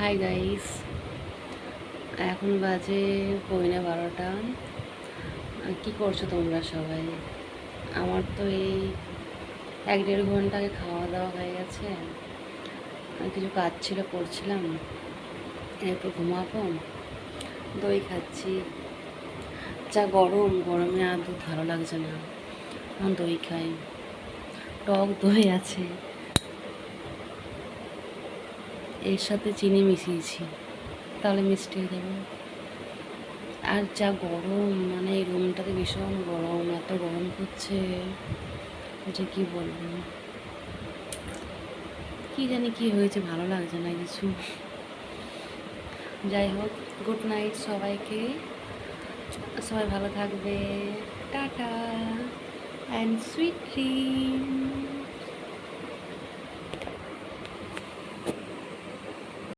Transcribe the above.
Hi guys, এখন বাজে 12:15। কি করছো তোমরা সবাই? আমার তো এই 1-1.5 ঘন্টা আগে খাওয়া দাওয়া হয়ে গেছে। কিছু কাজ ছিল, করছিলাম, এরপর ঘুমাবো। দই খাচ্ছি। যা গরমে আর দুধ ভালো লাগছে না, এখন দই খাই। টক দই আছে, এর সাথে চিনি মিশিয়েছি, তাহলে মিষ্টি হয়ে যাবে। আর যা গরম, মানে এই রুমটাতে ভীষণ গরম, এত গরম করছে যে কি বলবো। কি জানি কি হয়েছে, ভালো লাগছে না কিছু। যাই হোক, গুড নাইট সবাইকে, সবাই ভালো থাকবে। Tata and sweet dream.